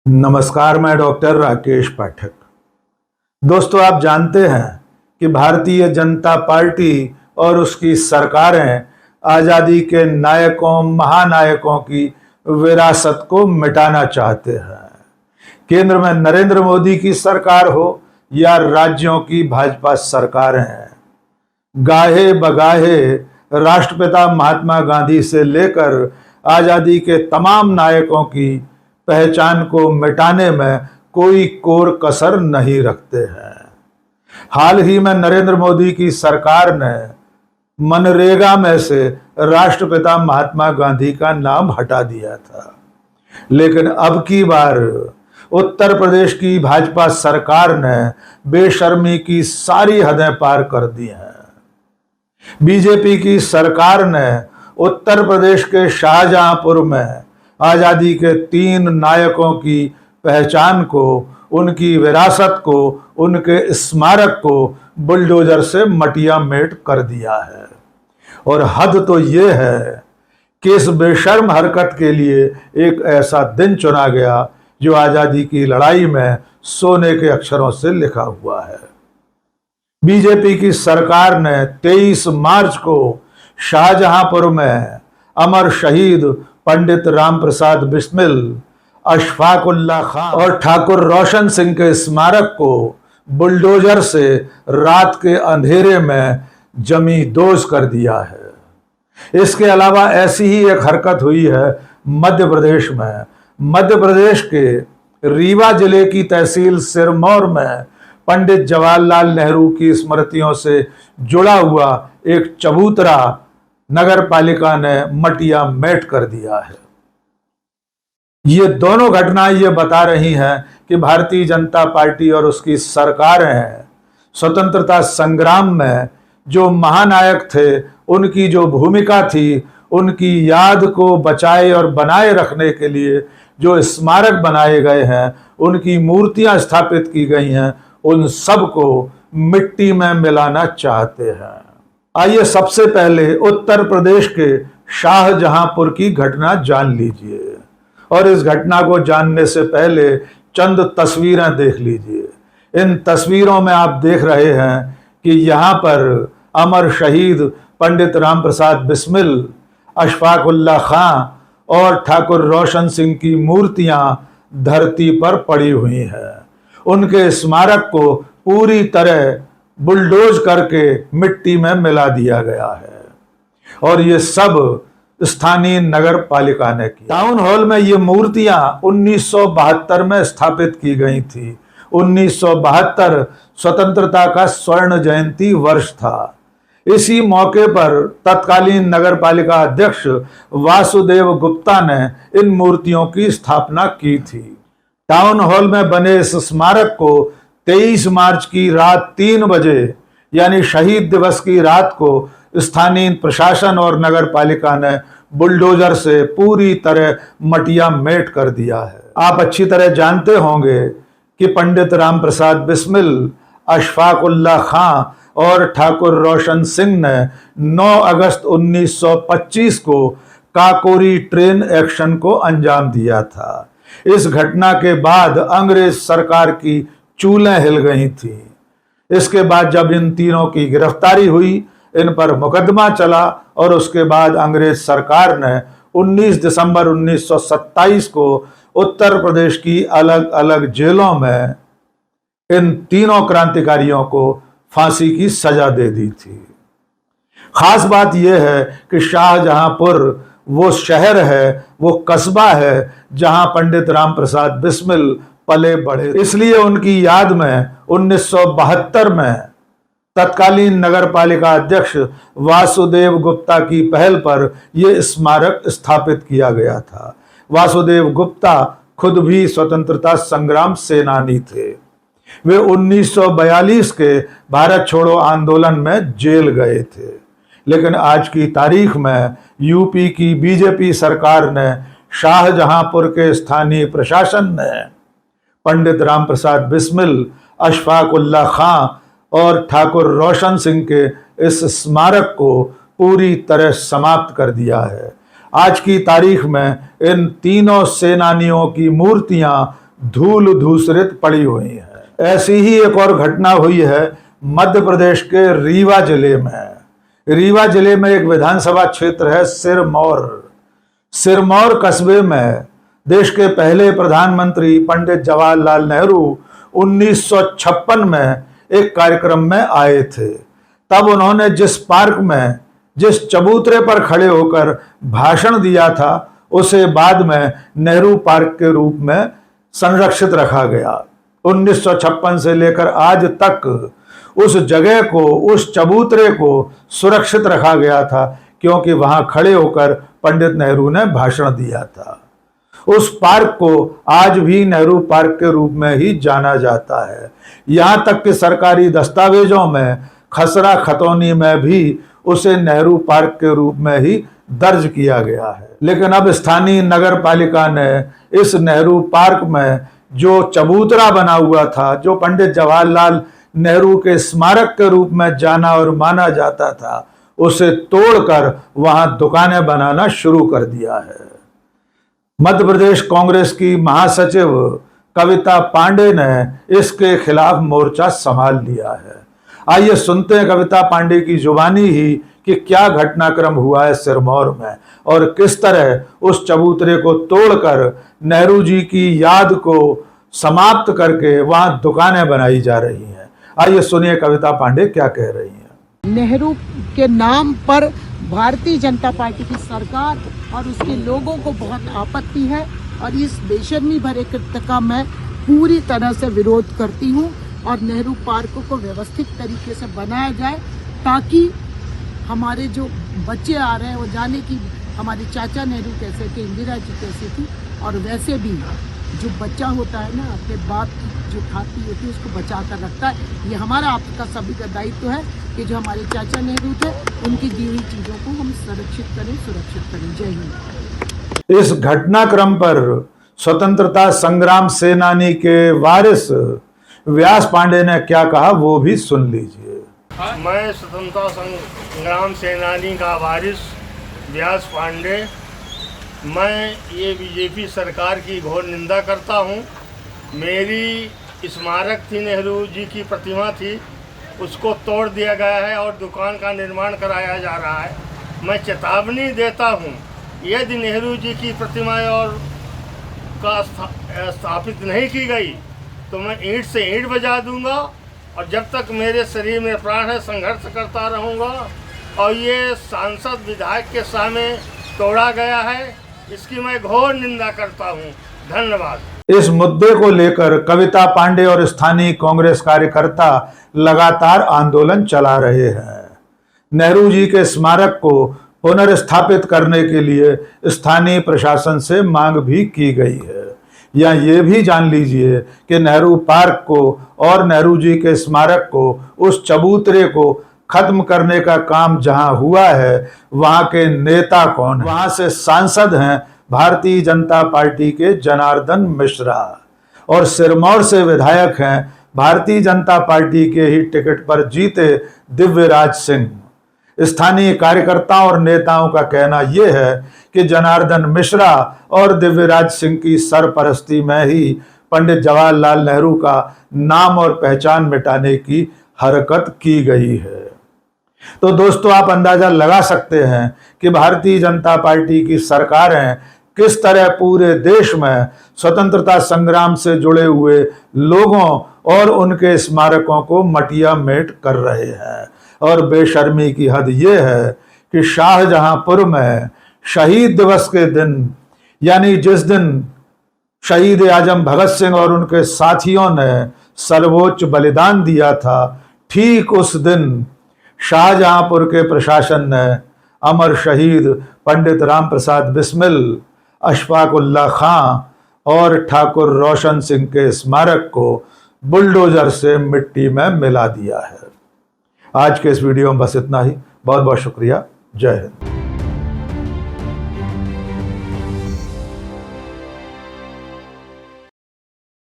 नमस्कार, मैं डॉक्टर राकेश पाठक। दोस्तों, आप जानते हैं कि भारतीय जनता पार्टी और उसकी सरकारें आज़ादी के नायकों महानायकों की विरासत को मिटाना चाहते हैं। केंद्र में नरेंद्र मोदी की सरकार हो या राज्यों की भाजपा सरकारें, गाहे बगाहे राष्ट्रपिता महात्मा गांधी से लेकर आज़ादी के तमाम नायकों की पहचान को मिटाने में कोई कोर कसर नहीं रखते हैं। हाल ही में नरेंद्र मोदी की सरकार ने मनरेगा में से राष्ट्रपिता महात्मा गांधी का नाम हटा दिया था, लेकिन अब की बार उत्तर प्रदेश की भाजपा सरकार ने बेशर्मी की सारी हदें पार कर दी हैं। बीजेपी की सरकार ने उत्तर प्रदेश के शाहजहांपुर में आज़ादी के 3 नायकों की पहचान को, उनकी विरासत को, उनके स्मारक को बुलडोजर से मटिया मेट कर दिया है। और हद तो ये है कि इस बेशर्म हरकत के लिए एक ऐसा दिन चुना गया जो आज़ादी की लड़ाई में सोने के अक्षरों से लिखा हुआ है। बीजेपी की सरकार ने 23 मार्च को शाहजहांपुर में अमर शहीद पंडित राम प्रसाद बिस्मिल, अशफाक उल्लाह खां और ठाकुर रोशन सिंह के स्मारक को बुलडोजर से रात के अंधेरे में जमी दोज कर दिया है। इसके अलावा ऐसी ही एक हरकत हुई है मध्य प्रदेश में। मध्य प्रदेश के रीवा जिले की तहसील सिरमौर में पंडित जवाहरलाल नेहरू की स्मृतियों से जुड़ा हुआ एक चबूतरा नगर पालिका ने मटिया मेट कर दिया है। ये दोनों घटनाएं ये बता रही हैं कि भारतीय जनता पार्टी और उसकी सरकारें स्वतंत्रता संग्राम में जो महानायक थे, उनकी जो भूमिका थी, उनकी याद को बचाए और बनाए रखने के लिए जो स्मारक बनाए गए हैं, उनकी मूर्तियां स्थापित की गई हैं, उन सब को मिट्टी में मिलाना चाहते हैं। आइए सबसे पहले उत्तर प्रदेश के शाहजहांपुर की घटना जान लीजिए, और इस घटना को जानने से पहले चंद तस्वीरें देख लीजिए। इन तस्वीरों में आप देख रहे हैं कि यहाँ पर अमर शहीद पंडित राम प्रसाद बिस्मिल, अशफाक उल्लाह खां और ठाकुर रोशन सिंह की मूर्तियां धरती पर पड़ी हुई हैं। उनके स्मारक को पूरी तरह बुलडोज करके मिट्टी में मिला दिया गया है, और ये सब स्थानीय नगर पालिका ने की। टाउन हॉल में ये मूर्तियां 1972 में स्थापित की गई थी। 1972 स्वतंत्रता का स्वर्ण जयंती वर्ष था। इसी मौके पर तत्कालीन नगर पालिका अध्यक्ष वासुदेव गुप्ता ने इन मूर्तियों की स्थापना की थी। टाउन हॉल में बने इस स्मारक को 23 मार्च की रात 3 बजे यानी शहीद दिवस की रात को स्थानीय प्रशासन और नगर पालिका ने बुलडोजर से पूरी तरह मटिया मेट कर दिया है। आप अच्छी तरह जानते होंगे कि पंडित राम प्रसाद बिस्मिल, अशफाक उल्लाह खां और ठाकुर रोशन सिंह ने 9 अगस्त 1925 को काकोरी ट्रेन एक्शन को अंजाम दिया था। इस घटना के बाद अंग्रेज सरकार की चूलें हिल गई थी। इसके बाद जब इन तीनों की गिरफ्तारी हुई, इन पर मुकदमा चला, और उसके बाद अंग्रेज सरकार ने 19 दिसंबर 1927 को उत्तर प्रदेश की अलग अलग जेलों में इन तीनों क्रांतिकारियों को फांसी की सजा दे दी थी। खास बात यह है कि शाहजहांपुर वो शहर है, वो कस्बा है जहां पंडित राम प्रसाद बिस्मिल पले बढ़े। इसलिए उनकी याद में 1972 में तत्कालीन नगर पालिका अध्यक्ष वासुदेव गुप्ता की पहल पर यह स्मारक स्थापित किया गया था। वासुदेव गुप्ता खुद भी स्वतंत्रता संग्राम सेनानी थे। वे 1942 के भारत छोड़ो आंदोलन में जेल गए थे, लेकिन आज की तारीख में यूपी की बीजेपी सरकार ने, शाहजहांपुर के स्थानीय प्रशासन ने पंडित राम प्रसाद बिस्मिल, अशफाक उल्लाह खां और ठाकुर रोशन सिंह के इस स्मारक को पूरी तरह समाप्त कर दिया है। आज की तारीख में इन तीनों सेनानियों की मूर्तियां धूल धूसरित पड़ी हुई है। ऐसी ही एक और घटना हुई है मध्य प्रदेश के रीवा जिले में। रीवा जिले में एक विधानसभा क्षेत्र है सिरमौर। सिरमौर कस्बे में देश के पहले प्रधानमंत्री पंडित जवाहरलाल नेहरू 1956 में एक कार्यक्रम में आए थे। तब उन्होंने जिस पार्क में जिस चबूतरे पर खड़े होकर भाषण दिया था उसे बाद में नेहरू पार्क के रूप में संरक्षित रखा गया। 1956 से लेकर आज तक उस जगह को, उस चबूतरे को सुरक्षित रखा गया था, क्योंकि वहां खड़े होकर पंडित नेहरू ने भाषण दिया था। उस पार्क को आज भी नेहरू पार्क के रूप में ही जाना जाता है। यहां तक कि सरकारी दस्तावेजों में खसरा खतौनी में भी उसे नेहरू पार्क के रूप में ही दर्ज किया गया है। लेकिन अब स्थानीय नगर पालिका ने इस नेहरू पार्क में जो चबूतरा बना हुआ था, जो पंडित जवाहरलाल नेहरू के स्मारक के रूप में जाना और माना जाता था, उसे तोड़कर वहां दुकानें बनाना शुरू कर दिया है। मध्य प्रदेश कांग्रेस की महासचिव कविता पांडे ने इसके खिलाफ मोर्चा संभाल लिया है। आइए सुनते हैं कविता पांडे की जुबानी ही कि क्या घटनाक्रम हुआ है सिरमौर में और किस तरह उस चबूतरे को तोड़कर नेहरू जी की याद को समाप्त करके वहां दुकानें बनाई जा रही हैं। आइए सुनिए कविता पांडे क्या कह रही हैं। नेहरू के नाम पर भारतीय जनता पार्टी की सरकार और उसके लोगों को बहुत आपत्ति है और इस बेशर्मी भरे कृत्य का मैं पूरी तरह से विरोध करती हूं और नेहरू पार्क को व्यवस्थित तरीके से बनाया जाए ताकि हमारे जो बच्चे आ रहे हैं वो जाने कि हमारे चाचा नेहरू कैसे थे, इंदिरा जी कैसी थी। और वैसे भी जो बच्चा होता है ना, अपने बाप की जो खाती होती है उसको बचा कर रखता है। ये हमारा आपका सभी का दायित्व है कि जो हमारे चाचा नेहरू थे उनकी दी हुई चीज़ों को हम सुरक्षित करें। जय हिंद। इस घटनाक्रम पर स्वतंत्रता संग्राम सेनानी के वारिस व्यास पांडे ने क्या कहा वो भी सुन लीजिए। मैं स्वतंत्रता संग्राम सेनानी का वारिस व्यास पांडे, मैं ये बीजेपी सरकार की घोर निंदा करता हूँ। मेरी स्मारक थी, नेहरू जी की प्रतिमा थी, उसको तोड़ दिया गया है और दुकान का निर्माण कराया जा रहा है। मैं चेतावनी देता हूँ, यदि नेहरू जी की प्रतिमा और का स्थापित नहीं की गई तो मैं ईंट से ईंट बजा दूंगा और जब तक मेरे शरीर में प्राण है संघर्ष करता रहूंगा। और ये सांसद विधायक के सामने तोड़ा गया है, इसकी मैं घोर निंदा करता हूं। धन्यवाद। इस मुद्दे को लेकर कविता पांडे और स्थानीय कांग्रेस कार्यकर्ता लगातार आंदोलन चला रहे हैं। नेहरू जी के स्मारक को पुनर्स्थापित करने के लिए स्थानीय प्रशासन से मांग भी की गई है। या ये भी जान लीजिए कि नेहरू पार्क को और नेहरू जी के स्मारक को, उस चबूतरे को खत्म करने का काम जहां हुआ है वहां के नेता कौन है? वहां से सांसद हैं भारतीय जनता पार्टी के जनार्दन मिश्रा और सिरमौर से विधायक हैं भारतीय जनता पार्टी के ही टिकट पर जीते दिव्यराज सिंह। स्थानीय कार्यकर्ताओं और नेताओं का कहना यह है कि जनार्दन मिश्रा और दिव्यराज सिंह की सरपरस्ती में ही पंडित जवाहरलाल नेहरू का नाम और पहचान मिटाने की हरकत की गई है। तो दोस्तों, आप अंदाजा लगा सकते हैं कि भारतीय जनता पार्टी की सरकारें किस तरह पूरे देश में स्वतंत्रता संग्राम से जुड़े हुए लोगों और उनके स्मारकों को मटिया मेट कर रहे हैं। और बेशर्मी की हद ये है कि शाहजहांपुर में शहीद दिवस के दिन, यानी जिस दिन शहीद आजम भगत सिंह और उनके साथियों ने सर्वोच्च बलिदान दिया था, ठीक उस दिन शाहजहांपुर के प्रशासन ने अमर शहीद पंडित राम प्रसाद बिस्मिल, अशफाक उल्लाह खां और ठाकुर रोशन सिंह के स्मारक को बुलडोजर से मिट्टी में मिला दिया है। आज के इस वीडियो में बस इतना ही। बहुत बहुत शुक्रिया। जय हिंद।